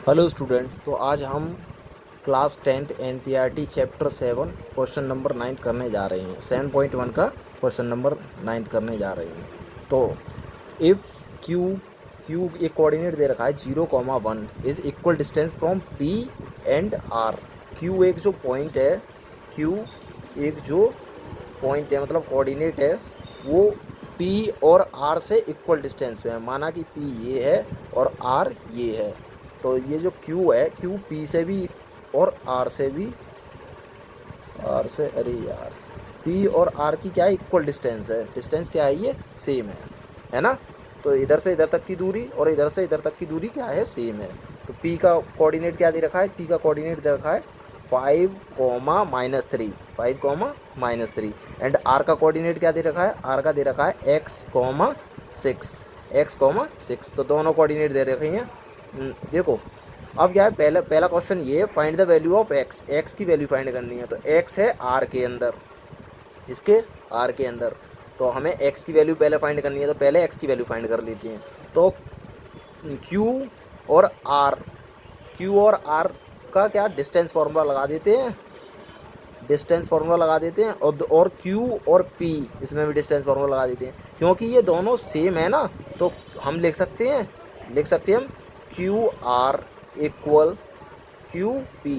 Hello student. तो आज हम class 10th NCERT chapter 7 question number 9 करने जा रहे हैं। 7.1 का क्वेश्चन नंबर 9 करने जा रहे हैं। तो इफ़ क्यू क्यू एक कोऑर्डिनेट दे रखा है 0,1 is equal distance from P and R. Q एक जो पॉइंट है, क्यू एक जो पॉइंट है मतलब कोऑर्डिनेट है, वो पी और आर से इक्वल डिस्टेंस पे है। माना कि पी ये है और आर ये है। तो ये जो क्यू है, क्यू पी से भी और आर से भी, आर से, अरे यार, पी और आर की क्या है, इक्वल डिस्टेंस है। डिस्टेंस क्या है, ये सेम है ना। तो इधर से इधर तक की दूरी और इधर से इधर तक की दूरी क्या है, सेम है। तो पी का कोऑर्डिनेट क्या दे रखा है, पी का कोऑर्डिनेट दे रखा है 5,-3, 5,-3 एंड आर का कोऑर्डिनेट क्या दे रखा है, आर का दे रखा है x,6, x,6। तो दोनों कोऑर्डिनेट दे रखे हैं। देखो अब क्या है, पहला क्वेश्चन ये, find the value of x, x की वैल्यू फाइंड करनी है। तो x है r के अंदर, इसके r के अंदर। तो हमें x की वैल्यू पहले फाइंड करनी है, तो पहले x की वैल्यू फाइंड कर लेती हैं। तो q और r, q और r का क्या डिस्टेंस फार्मूला लगा देते हैं, डिस्टेंस फार्मूला लगा देते हैं। और q और p इसमें भी डिस्टेंस फार्मूला लगा देते हैं, क्योंकि ये दोनों सेम है ना। तो हम लिख सकते हैं हम Q R equal Q P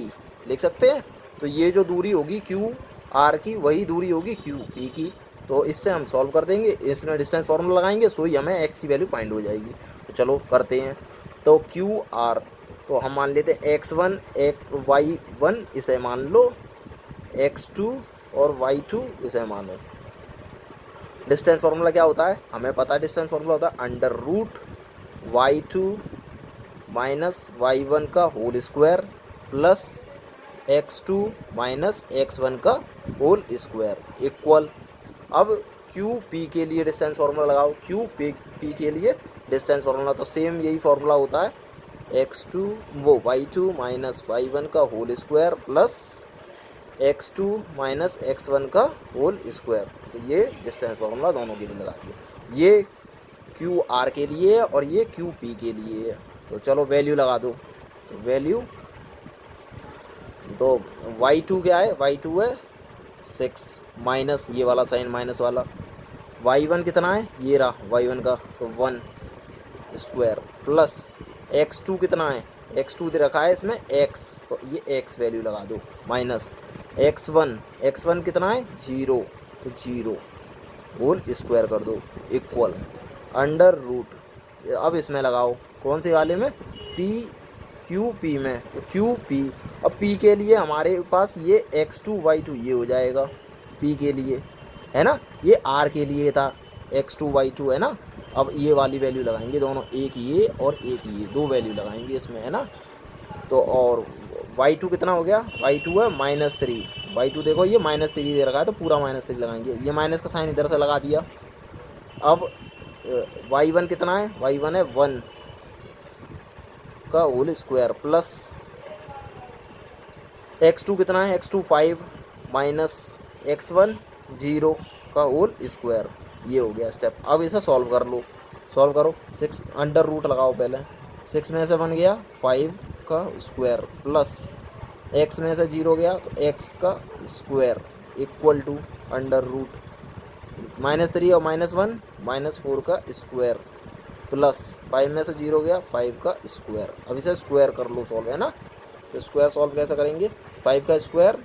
लिख सकते हैं। तो ये जो दूरी होगी क्यू आर की, वही दूरी होगी क्यू पी की। तो इससे हम सॉल्व कर देंगे, इसमें डिस्टेंस फार्मूला लगाएंगे, सो ही हमें एक्स की वैल्यू फाइंड हो जाएगी। तो चलो करते हैं। तो क्यू आर, तो हम मान लेते हैं x1 y1 इसे मान लो, x2 और y2 इसे मानो। डिस्टेंस फार्मूला क्या होता है, हमें पता है डिस्टेंस फार्मूला होता है under root y2 minus y1 का whole square plus x2 minus x1 का होल स्क्वायर इक्वल। अब क्यू पी के लिए डिस्टेंस फार्मूला लगाओ, क्यू पी के लिए डिस्टेंस फार्मूला तो सेम यही फार्मूला होता है, x2 y2 माइनस y1 का whole square plus x2 minus x1 का होल स्क्वायर। तो ये डिस्टेंस फार्मूला दोनों के लिए लगा दिया। ये क्यू आर के लिए है और ये क्यू पी के लिए है। तो चलो वैल्यू लगा दो। तो वैल्यू, तो y2 क्या है, y2 है 6 माइनस ये वाला साइन माइनस वाला, y1 कितना है, ये रहा y1 का, तो 1 स्क्वायर प्लस x2 कितना है, x2 दे रखा है इसमें x, तो ये x वैल्यू लगा दो माइनस x1 कितना है 0, तो 0 होल स्क्वायर कर दो इक्वल अंडर रूट। अब इसमें लगाओ कौन से वाले में, पी क्यू पी में, तो क्यू पी। अब पी के लिए हमारे पास ये x2 y2 ये हो जाएगा पी के लिए, है ना। ये आर के लिए था x2 y2, है ना। अब ये वाली वैल्यू लगाएंगे दोनों, एक ये और एक ये, दो वैल्यू लगाएंगे इसमें, है ना। तो और y2 कितना हो गया, y2 है -3, y2 देखो ये -3 दे रखा है, तो पूरा -3 लगाएंगे, ये माइनस का साइन इधर से लगा दिया। अब y1 कितना है, y1 है 1 का होल स्क्वायर प्लस x2 कितना है, x2 5 माइनस x1 0 का होल स्क्वायर। ये हो गया स्टेप। अब इसे सॉल्व कर लो, सॉल्व करो। 6 अंडर रूट लगाओ पहले, 6 में से बन गया 5 का स्क्वायर प्लस x में से 0 गया तो x का square equal to under root -3 और -1 -4 का स्क्वायर प्लस 5 में से 0 गया 5 का स्क्वायर। अब इसे स्क्वायर कर लो, सॉल्व, है ना। तो स्क्वायर सॉल्व कैसे करेंगे, 5 का स्क्वायर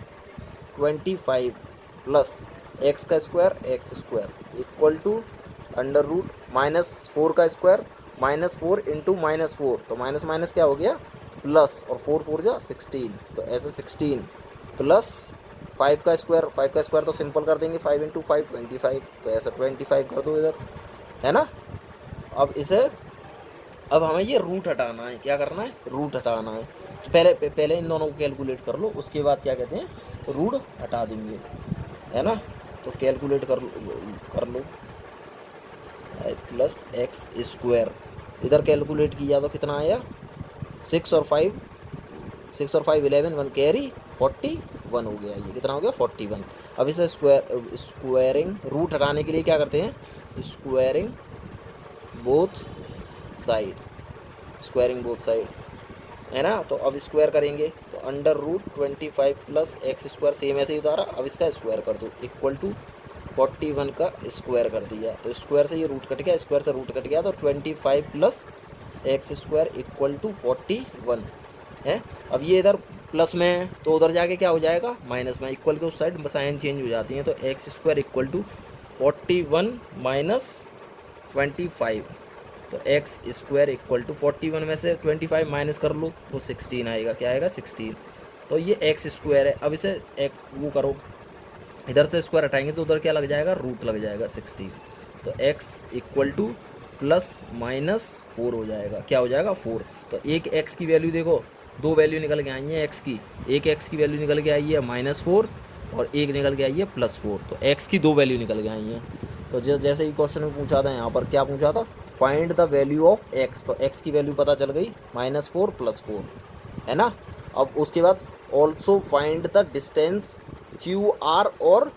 25 प्लस एक्स का square X square equal to under root -4 का स्क्वायर -4 इंटू -4, तो माइनस माइनस क्या हो गया प्लस, और 4 4 जा 16, तो ऐसे 16 प्लस 5 का स्क्वायर तो सिंपल कर देंगे, 5 इंटू 5 25, तो ऐसा 25 कर दो इधर, है ना। अब इसे, अब हमें ये रूट हटाना है, क्या करना है, रूट हटाना है। तो पहले इन दोनों को कैलकुलेट कर लो, उसके बाद क्या कहते हैं, रूट हटा देंगे, है ना। तो कैलकुलेट कर लो प्लस एक्स स्क्वायर, इधर कैलकुलेट किया तो कितना आया, 6 और 5 11 1 कैरी 41 हो गया, ये कितना हो गया 41। अब इसे स्क्वायरिंग, रूट हटाने के लिए क्या करते हैं, स्क्वायरिंग बोथ साइड, है ना। तो अब स्क्वायर करेंगे तो under root 25 plus X square same ऐसे ही उतारा, अब इसका स्क्वायर कर दो इक्वल टू 41 का स्क्वायर कर दिया। तो स्क्वायर से ये रूट कट गया, स्क्वायर से रूट कट गया, तो 25 plus X square equal to 41 है। अब ये इधर प्लस में है तो उधर जाके क्या हो जाएगा माइनस में, इक्वल के उस साइड साइन चेंज हो जाती है। तो X square equal to 41 minus 25, तो एक्स स्क्वायर इक्वल टू 41 में से 25 माइनस कर लो तो 16 आएगा। क्या आएगा 16। तो ये एक्स स्क्वायर है। अब इसे एक्स वो करो, इधर से स्क्वायर हटाएंगे तो उधर क्या लग जाएगा रूट लग जाएगा 16। तो x equal two plus minus 4 हो जाएगा। क्या हो जाएगा 4। तो एक एक्स की वैल्यू देखो, दो वैल्यू निकल के आई है एक्स की, एक एक्स की वैल्यू निकल के आई है -4 और एक निकल के आई है +4। तो एक्स की दो वैल्यू निकल के आई हैं। तो जैसे ही क्वेश्चन में पूछा था, यहाँ पर क्या पूछा था, find the value of x. तो एक्स की वैल्यू पता चल गई -4 +4 है ना। अब उसके बाद also find the distance Q R और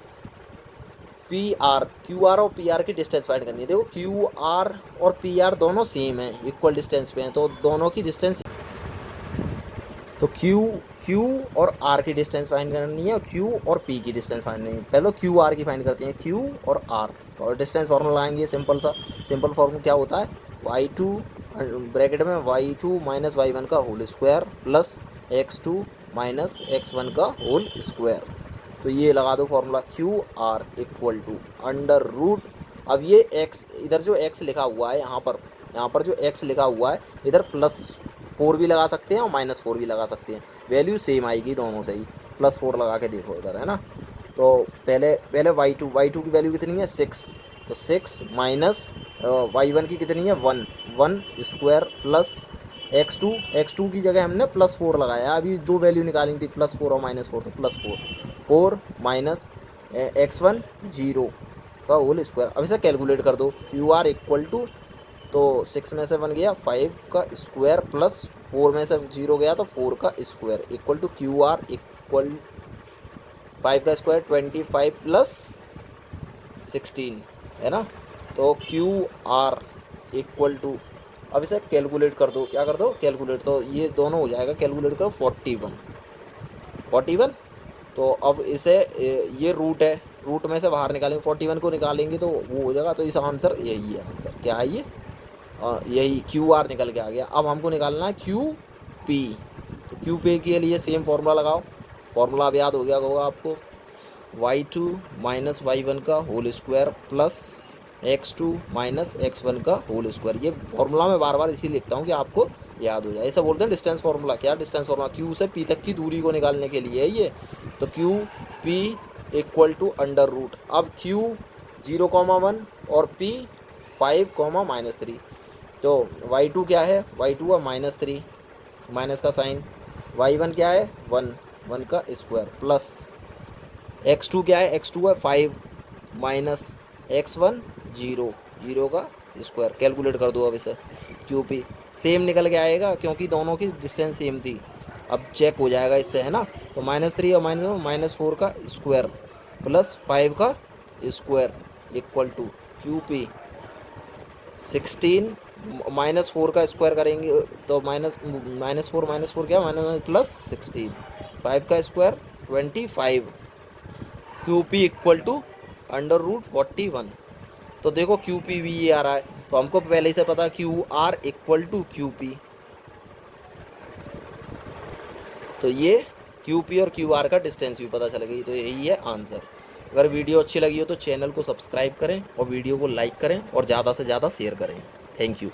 पी आर। क्यू आर और पी आर की डिस्टेंस फाइंड करनी है। देखो क्यू आर और पी आर दोनों सेम है, इक्वल डिस्टेंस पे हैं, तो दोनों की डिस्टेंस, तो क्यू और आर की डिस्टेंस फाइंड करनी है और क्यू और पी की डिस्टेंस फाइंड करनी है। पहले क्यू आर की फाइंड करते हैं, क्यू और आर। तो डिस्टेंस फार्मूला लगाएंगे सिंपल सा। सिंपल फार्मूला क्या होता है, y2 ब्रैकेट में y2 माइनस y1 का whole square plus x2 minus x1 का होल स्क्वायर। तो ये लगा दो formula, Q R equal to under root. अब ये x, इधर जो x लिखा हुआ है यहाँ पर जो x लिखा हुआ है, इधर +4 भी लगा सकते हैं और -4 भी लगा सकते हैं, वैल्यू सेम आएगी दोनों से ही। +4 लगा के देखो इधर, है ना। तो पहले y2 की वैल्यू कितनी है 6, तो 6 माइनस y1 की कितनी है 1 स्क्वायर प्लस x2 की जगह हमने +4 लगाया। अभी दो वैल्यू निकाली थी +4 और -4, तो +4 माइनस x1 0 का होल स्क्वायर। अब इसे कैलकुलेट कर दो, क्यू आर इक्वल टू, तो 6 में से 1 गया 5 का स्क्वायर प्लस 4 में से 0 गया तो 4 का square equal to Q R equal 5 का स्क्वायर 25 प्लस 16 है ना। तो क्यू आर इक्वल टू, अब इसे कैलकुलेट कर दो, क्या कर दो कैलकुलेट, तो ये दोनों हो जाएगा, कैलकुलेट करो 41। तो अब इसे ये रूट है, रूट में से बाहर निकालेंगे, 41 को निकालेंगे तो वो हो जाएगा। तो इस आंसर यही है, आंसर क्या है ये, यही क्यू आर निकल के आ गया। अब हमको निकालना है क्यू पी। तो क्यू पी के लिए सेम फार्मूला लगाओ, फार्मूला अब याद हो गया होगा आपको, y2 माइनस y1 का whole square plus x2 minus x1 का होल स्क्वायर। ये फार्मूला मैं बार बार इसीलिए लिखता हूँ कि आपको याद हो जाए। ऐसा बोलते हैं डिस्टेंस फार्मूला। क्या डिस्टेंस फार्मूला, क्यू से पी तक की दूरी को निकालने के लिए है ये। तो Q P equal to under root, अब क्यू 0,1 और पी 5,-3। तो y2 क्या है, y2 है -3, माइनस का साइन, y1 क्या है 1 का स्क्वायर प्लस x2 क्या है, x2 है 5 माइनस x1 0 का स्क्वायर। कैलकुलेट कर दो अब इसे, क्यू पी सेम निकल के आएगा क्योंकि दोनों की डिस्टेंस सेम थी। अब चेक हो जाएगा इससे, है ना। तो -3 और -4 का स्क्वायर प्लस 5 का square equal to Q P 16 -4 का स्क्वायर करेंगे तो -4 क्या +16, 5 का square 25, Q P equal to under root 41। तो देखो क्यू पी भी ये आ रहा है, तो हमको पहले ही से पता Q R equal to Q P. तो ये क्यू पी और क्यू आर का डिस्टेंस भी पता चल गई। तो यही है आंसर। अगर वीडियो अच्छी लगी हो तो चैनल को सब्सक्राइब करें और वीडियो को लाइक करें और ज़्यादा से ज़्यादा शेयर करें। Thank you.